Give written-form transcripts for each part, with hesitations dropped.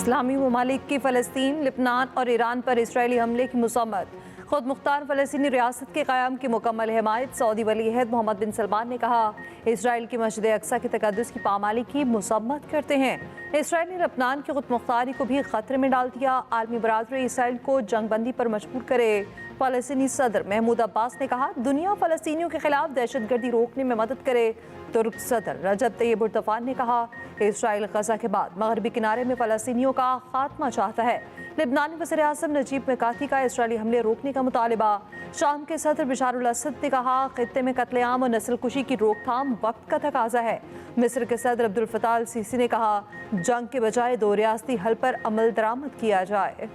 इस्लामी ममालिक की फ़लस्तीन, लिबनान और ईरान पर इसराइली हमले की मज़म्मत। खुद मुख्तार फ़लस्तीनी रियासत के क़याम की मुकम्मल हिमायत। सऊदी वली अहद मोहम्मद बिन सलमान ने कहा, इसराइल की मस्जिद अक्सा के तक़द्दुस की पामाली की मज़म्मत करते हैं। इसराइल ने लबनान की खुद मुख्तारी को भी ख़तरे में डाल दिया। आलमी बरादरी इसराइल को जंगबंदी पर मजबूर करे। फ़लस्तीनी सदर महमूद अब्बास ने कहा, दुनिया फ़लस्तीनियों के खिलाफ दहशतगर्दी रोकने में मदद करे। तुर्क सदर रजब तैयब एर्दोगान ने कहा, इसराइल गजा के बाद मगरबी किनारे में फ़लस्तीनियों का खात्मा चाहता है। लिबनानी वज़ीर आज़म नजीब मिकाती का इसराइली हमले रोकने का मुतालिबा। शाम के सदर बशार अल असद ने कहा, खित्ते में कत्लेआम और नस्ल कुशी की रोकथाम वक्त का तकाजा है। मिस्र के सदर अब्दुल फताह अल सीसी ने कहा, जंग के बजाय दो रियासती हल पर अमल दरामद किया जाए।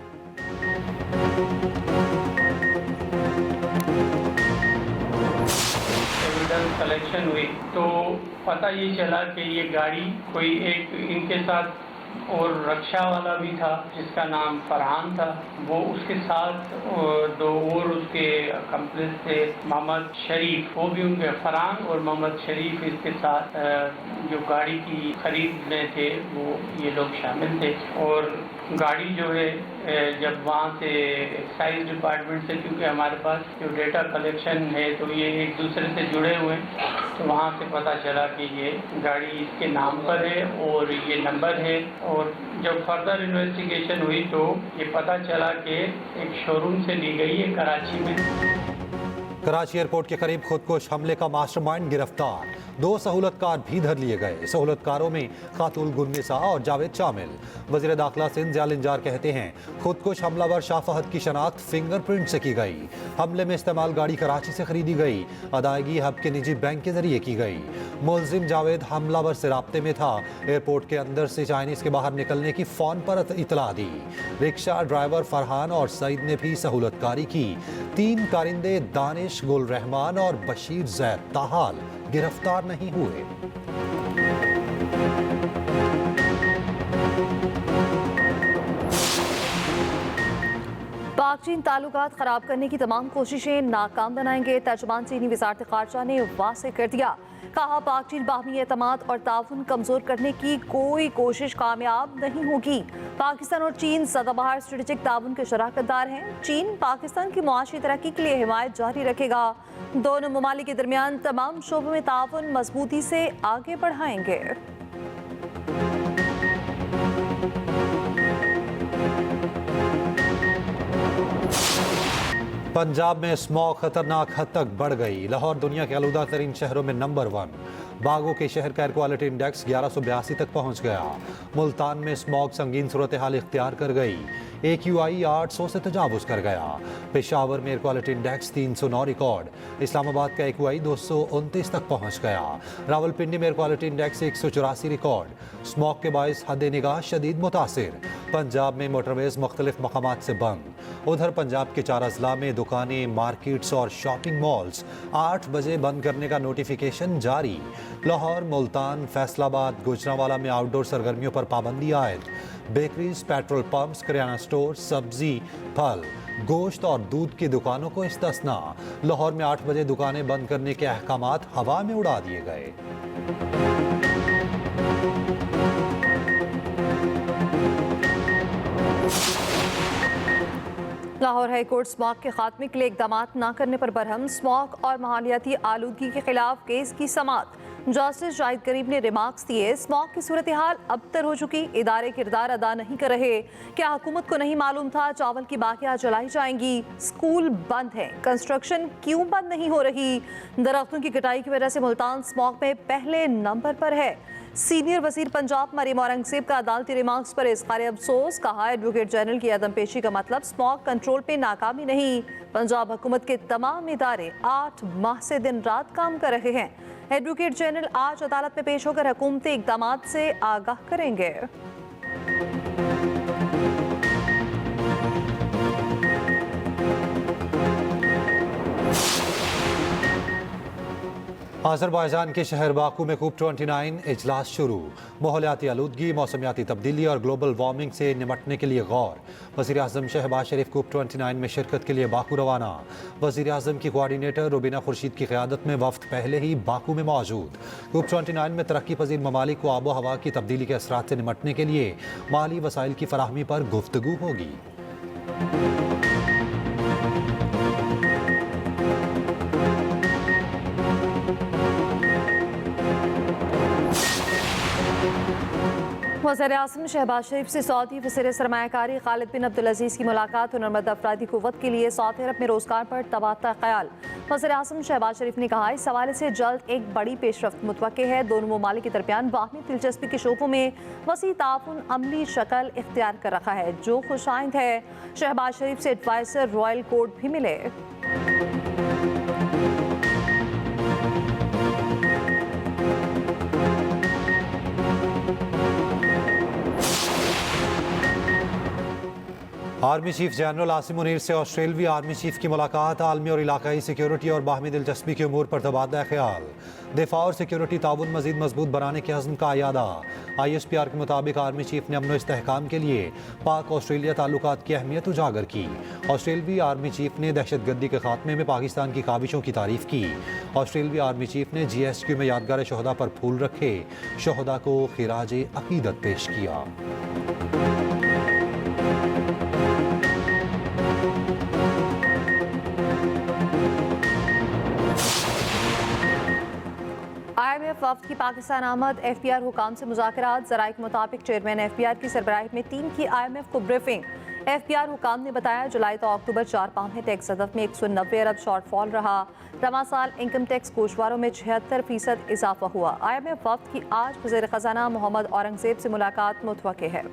कलेक्शन हुई तो पता ये चला कि ये गाड़ी कोई एक इनके साथ और रक्षा वाला भी था जिसका नाम फरहान था, वो उसके साथ दो और उसके कंप्लेस थे मोहम्मद शरीफ, वो भी उनके फरहान और मोहम्मद शरीफ इसके साथ जो गाड़ी की खरीद में थे वो ये लोग शामिल थे। और गाड़ी जो है जब वहाँ से एक्साइज डिपार्टमेंट से, क्योंकि हमारे पास जो डेटा कलेक्शन है तो ये एक दूसरे से जुड़े हुए हैं, तो वहाँ से पता चला कि ये गाड़ी इसके नाम पर है और ये नंबर है। और जब फर्दर इन्वेस्टिगेशन हुई तो ये पता चला कि एक शोरूम से ली गई है कराची में। कराची एयरपोर्ट के करीब खुदकुश हमले का मास्टरमाइंड गिरफ्तार। 2 सहूलतकार भी धर लिए गए। सहूलतकारों में खातून गुलनिसा और जावेद शामिल। वज़ीर दाखिला सिंध ज़ियाल इंजार कहते हैं, खुदकुश हमलावर शाह फहद की शनाख्त फिंगरप्रिंट से की गई। हमले में इस्तेमाल गाड़ी कराची से खरीदी गई। अदायगी हब के निजी बैंक के जरिए की गई। मुलजिम जावेद हमलावर से राब्ते में था। एयरपोर्ट के अंदर से चाइनीज़ के बाहर निकलने की फ़ोन पर इतला दी। रिक्शा ड्राइवर फरहान और सईद ने भी सहूलतकारी की। 3 कारिंदे दानिश, गुल रहमान और बशीर जैद ताहाल गिरफ्तार नहीं हुए। पाक चीन ताल्लुकात खराब करने की तमाम कोशिशें नाकाम बनाएंगे। तर्जुमान चीनी वज़ारत ख़ारजा ने वाज़ेह कर दिया। कहा, पाक चीन बाहमी एतमाद और ताउन कमज़ोर करने की कोई कोशिश कामयाब नहीं होगी। पाकिस्तान और चीन सदाबहार स्ट्रेटेजिक ताउन के शराकतदार हैं। चीन पाकिस्तान की मुआशी तरक्की के लिए हिमायत जारी रखेगा। दोनों ममालिक के दरमियान तमाम शोबों में ताउन मजबूती से आगे बढ़ाएंगे। पंजाब में स्मॉग खतरनाक हद तक बढ़ गई। लाहौर दुनिया के आलूदा तरीन शहरों में नंबर 1। बागों के शहर का एयर क्वालिटी इंडेक्स 1182 तक पहुंच गया। मुल्तान में स्मॉग संगीन सूरत हाल इख्तियार कर गई। AQI 800 से तजावुज़ कर गया। पेशावर में air quality index 309 record. Islamabad का AQI 229 तक पहुंच गया। रावलपिंडी में air quality index 184 record. Smog के बायस हद निगाह शदीद मुतासिर। पंजाब में मोटरवेज मुख्तलिफ मकामात से बंद। उधर पंजाब के 4 अजला में दुकानें, मार्केट्स और शॉपिंग मॉल्स 8 बजे बंद करने का नोटिफिकेशन जारी। लाहौर, मुल्तान, फैसलाबाद, गुजरांवाला में आउटडोर सरगर्मियों पर पाबंदी आयद। बेकरीज, पेट्रोल पंप्स, किराना स्टोर, सब्जी, फल, गोश्त और दूध की दुकानों को इस्तिस्ना। लाहौर में 8 बजे दुकानें बंद करने के अहकामात हवा में उड़ा दिए गए। लाहौर हाईकोर्ट स्मॉग के खात्मे के लिए इकदाम न करने पर बरहम। स्मॉग और माहौलियाती आलूदगी के खिलाफ केस की समाअत। जस्टिस जाहिद करीम ने रिमार्क्स दिए, स्मॉग की सूरत हाल अबतर हो चुकी, इदारे किरदार अदा नहीं कर रहे। क्या हुकूमत को नहीं मालूम था चावल की बाकियां जलाई जाएंगी? स्कूल बंद है, कंस्ट्रक्शन क्यों बंद नहीं हो रही? दरख्तों की कटाई की वजह से मुल्तान स्मॉग में पहले नंबर पर है। सीनियर वजीर पंजाब मरीम औरंगजेब का अदालती रिमार्क्स पर इज़हार अफसोस। कहा, एडवोकेट जनरल की अदम पेशी का मतलब स्मॉग कंट्रोल पे नाकामी नहीं। पंजाब हुकूमत के तमाम इदारे 8 माह से दिन रात काम कर रहे हैं। एडवोकेट जनरल आज अदालत में पेश होकर हुकूमती इक़दामात से आगाह करेंगे। अज़रबैजान के शहर बाकू में कूप 29 इजलास शुरू। माहौलियाती आलूदगी, मौसमियाती तब्दीली और ग्लोबल वार्मिंग से निपटने के लिए गौर। वज़ीर आज़म शहबाज शरीफ कूप 29 में शिरकत के लिए बाकू रवाना। वज़ीर आज़म की कोऑर्डिनेटर रुबीना खुर्शीद की क़यादत में वफ्द पहले ही बाकू में मौजूद। कूप 29 में तरक्की पजीर ममालिक को आबो हवा की तब्दीली के असरात से निपटने के लिए माली वसाइल की फराहमी पर गुफ्तगू होगी। वज़ीर आज़म शहबाज शरीफ से सऊदी वज़ीर सरमायाकारी खालिद बिन अब्दुल अजीज़ की मुलाकात। हुनरमंद अफरादी क़ुव्वत के लिए सऊदी अरब में रोज़गार पर तबादला ख्याल। वज़ीर आज़म शहबाज शरीफ ने कहा, इस हवाले से जल्द एक बड़ी पेशरफ्त मुतवक्के है। दोनों ममालिक के दरमियान बाहमी दिलचस्पी के शोबों में वसी ताउन अमली शक्ल इख्तियार कर रखा है, जो खुशाइंद है। शहबाज शरीफ से एडवाइज़र रॉयल कोर्ट भी मिले। Army chief general Asim Munir से ऑस्ट्रेलवी आर्मी चीफ की मुलाकात। आलमी और इलाकाई सिक्योरिटी और बाहमी दिलचस्पी के उमूर पर तबादला ख्याल। दिफा और सिक्योरिटी ताउन मजीद मजबूत बनाने के अज़्म का अयादा। ISPR के मुताबिक आर्मी चीफ ने अमन इस्तेहकाम के लिए पाक ऑस्ट्रेलिया ताल्लुकात की अहमियत उजागर की। ऑस्ट्रेलवी आर्मी चीफ ने दहशतगर्दी के खात्मे में पाकिस्तान की काविशों की तारीफ की। ऑस्ट्रेलवी आर्मी चीफ ने GSQ में यादगार शहदा पर फूल रखे, शहदा को खिराज अकीदत पेश किया। IMF वफ्द की पाकिस्तान आमद। FPR हुकाम से मुज़ाकरात। ज़राए के मुताबिक चेयरमैन FPR की सरबराही में 3 की IMF को ब्रीफिंग। FPR हुकाम ने बताया, जुलाई तो अक्टूबर 4 माह में टैक्स हदफ में 190 अरब शॉर्टफॉल रहा। रवा साल इनकम टैक्स गोशवारों में 76% इजाफा हुआ। IMF वफ्द की आज वज़ीर ख़जाना मोहम्मद औरंगज़ेब से मुलाकात मुतवक्के है।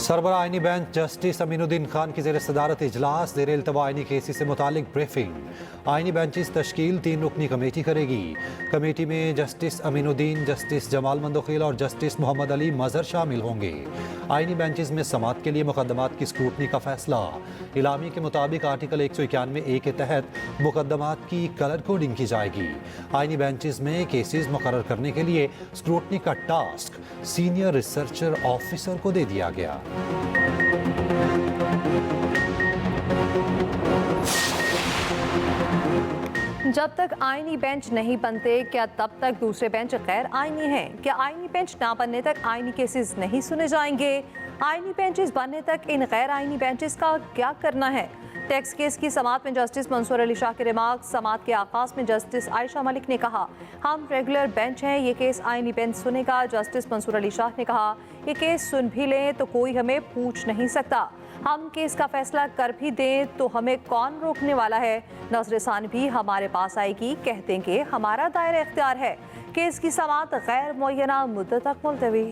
सरबरा आइनी बेंच जस्टिस अमीनुद्दीन खान की ज़ेर सदारत इजलास। ज़ेर इल्तवा आइनी केसेस से मुतालिक ब्रीफिंग। आइनी बेंचेस तश्कील 3 रुकनी कमेटी करेगी। कमेटी में जस्टिस अमीनुद्दीन, जस्टिस जमाल मंदोखिल और जस्टिस मोहम्मद अली मजहर शामिल होंगे। आइनी बेंचेस में समात के लिए मुकदमात की स्क्रूटनी का फैसला। इलामी के मुताबिक आर्टिकल 191A के तहत मुकदमात की कलर कोडिंग की जाएगी। आइनी बेंचेस में केसेस मुकर्रर करने के लिए स्क्रूटनी का टास्क सीनियर रिसर्चर ऑफिसर को दे दिया गया। जब तक आईनी बेंच नहीं बनते, क्या तब तक दूसरे बेंच गैर आईनी हैं? क्या आईनी बेंच ना बनने तक आईनी केसेस नहीं सुने जाएंगे? आईनी बेंचेस बनने तक इन गैर आईनी बेंचेस का क्या करना है? टैक्स केस की समात में जस्टिस मंसूर अली शाह के रिमार्क। समात के आगाज में जस्टिस आयशा मलिक ने कहा, हम रेगुलर बेंच हैं, ये केस आईनी बेंच सुनेगा। जस्टिस मंसूर अली शाह ने कहा, ये केस सुन भी लें तो कोई हमें पूछ नहीं सकता। हम केस का फैसला कर भी दें तो हमें कौन रोकने वाला है? नजरसानी भी हमारे पास आएगी, कह देंगे हमारा दायरा इख्तियार है। केस की समात गैर मुअय्यना मुद्दत तक मुलतवी।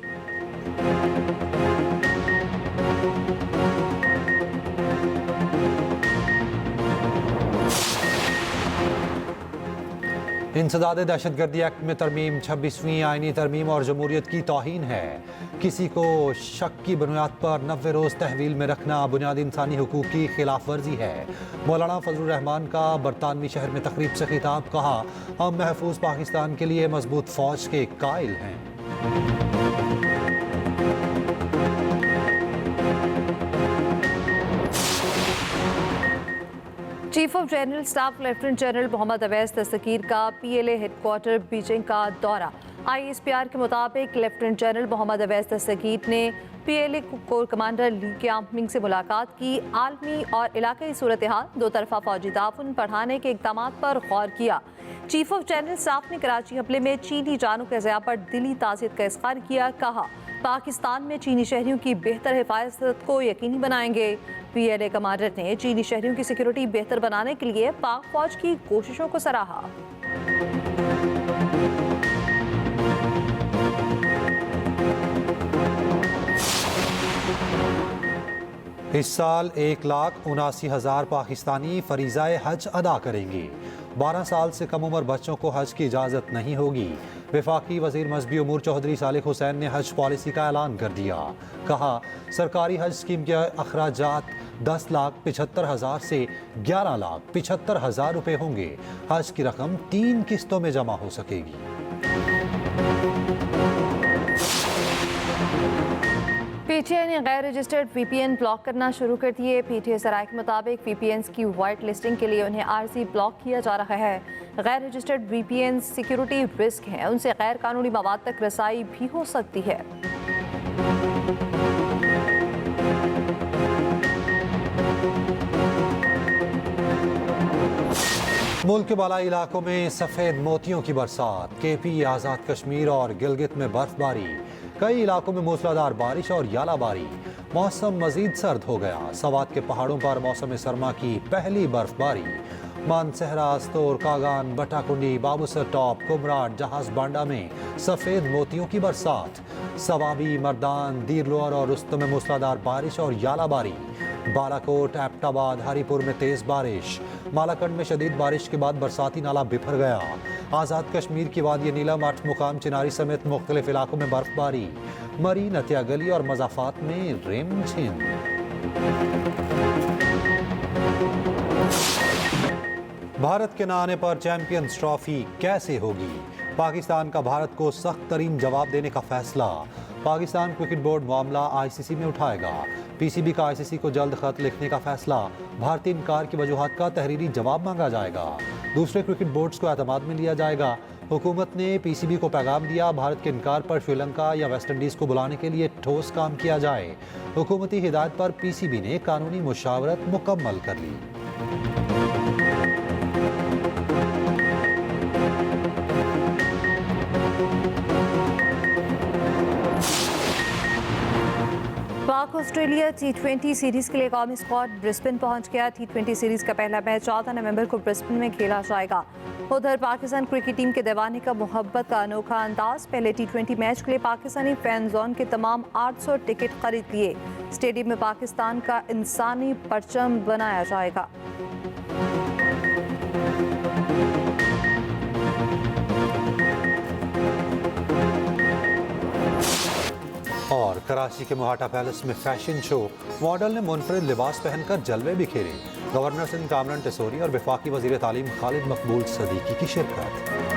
इंसदाद दहशतगर्दी एक्ट में तरमीम 26वीं आइनी तरमीम और जमहूरियत की तौहीन है। किसी को शक की बुनियाद पर 90 रोज़ तहवील में रखना बुनियादी इंसानी हुकूक की खिलाफ वर्जी है। मौलाना फजलुर रहमान का बरतानवी शहर में तकरीब से खिताब। कहा, हम महफूज पाकिस्तान के लिए मजबूत फौज के कायल हैं। Chief of general staff lieutenant general Mohammad Awais Dastgir का PLA हेडक्वार्टर बीजिंग का दौरा। ISPR के मुताबिक लेफ्टिनेंट जनरल मोहम्मद अवैस दस्तगीर ने PLA corps commander Li Qiaoming से मुलाकात की। आलमी और इलाकाई सूरत हाल, दो तरफा फौजी ताउन बढ़ाने के इक़दाम पर गौर किया। चीफ ऑफ जनरल स्टाफ ने कराची हमले में चीनी जानों के ज़िया पर दिली ताज़ियत का इज़हार किया। कहा, पाकिस्तान में चीनी शहरियों की बेहतर हिफाजत को यकीनी बनाएंगे। PLA कमांडर ने चीनी शहरियों की सिक्योरिटी बेहतर बनाने के लिए पाक फौज की कोशिशों को सराहा। इस साल 1,79,000 पाकिस्तानी फरीज़ाए हज अदा करेंगे। 12 साल से कम उम्र बच्चों को हज की इजाज़त नहीं होगी। वफाकी वज़ीर मज़हबी उमूर चौधरी सालिक हुसैन ने हज पॉलिसी का ऐलान कर दिया। कहा, सरकारी हज स्कीम के अखराजात 10,75,000 से 11,75,000 रुपये होंगे। हज की रकम 3 किस्तों में जमा हो सकेगी। पीटीआई ने गैर रजिस्टर्ड वीपीएन ब्लॉक करना शुरू कर दिए। पीटीआई सराय के मुताबिक वीपीएन की वाइट लिस्टिंग के लिए उन्हें आरजी ब्लॉक किया जा रहा है। गैर रजिस्टर्ड वीपीएन सिक्योरिटी रिस्क हैं, उनसे गैर कानूनी मवाद तक रसाई भी हो सकती है। मुल्क के बालाई इलाकों में सफ़ेद मोतियों की बरसात। केपी, आज़ाद कश्मीर और गिलगित में बर्फबारी। कई इलाकों में मूसलाधार बारिश और यालाबारी। मौसम मजीद सर्द हो गया। सवात के पहाड़ों पर मौसम सरमा की पहली बर्फबारी। मानसहरा, अस्तोर, कागान, बटाकुंडी, बाबूसर टॉप, कुमराट, जहाज बांडा में सफ़ेद मोतियों की बरसात। सवाबी, मर्दान, दीरलोर और रुस्तम में मूसलाधार बारिश और यालाबारी। बालाकोट, एबटाबाद, हरीपुर में तेज़ बारिश। मालाकंड में शदीद बारिश के बाद बरसाती नाला बिफर गया। आज़ाद कश्मीर की वादी नीलम, 8 मुकाम चिनारी समेत मुख्तलिफ इलाकों में बर्फबारी। मरी, नतिया गली और मजाफात में रिमझिम। भारत के न आने पर चैंपियंस ट्रॉफी कैसे होगी? पाकिस्तान का भारत को सख्त तरीन जवाब देने का फैसला। पाकिस्तान क्रिकेट बोर्ड मामला आईसीसी में उठाएगा। पीसीबी का आईसीसी को जल्द खत लिखने का फैसला। भारतीय इनकार की वजूहात का तहरीरी जवाब मांगा जाएगा। दूसरे क्रिकेट बोर्ड्स को एतमाद में लिया जाएगा। हुकूमत ने पीसीबी को पैगाम दिया, भारत के इनकार पर श्रीलंका या वेस्ट इंडीज़ को बुलाने के लिए ठोस काम किया जाए। हुकूमती हिदायत पर पीसीबी ने कानूनी मुशावरत मुकम्मल कर ली। पाक ऑस्ट्रेलिया T20 सीरीज के लिए कौमी स्क्वाड ब्रिस्बेन पहुंच गया। T20 सीरीज का पहला मैच 14 नवंबर को ब्रिस्बेन में खेला जाएगा। उधर पाकिस्तान क्रिकेट टीम के दीवाने का मोहब्बत का अनोखा अंदाज। पहले T20 मैच के लिए पाकिस्तानी फैन जोन के तमाम 800 टिकट खरीद लिए। स्टेडियम में पाकिस्तान का इंसानी परचम बनाया जाएगा। और कराची के मोहाटा पैलेस में फैशन शो। मॉडल ने मुनफरिद लिबास पहनकर जलवे बिखेरे। गवर्नर सिंध कामरान टेसोरी और वफाकी वजीर तालीम खालिद मकबूल सदीकी की शिरकत।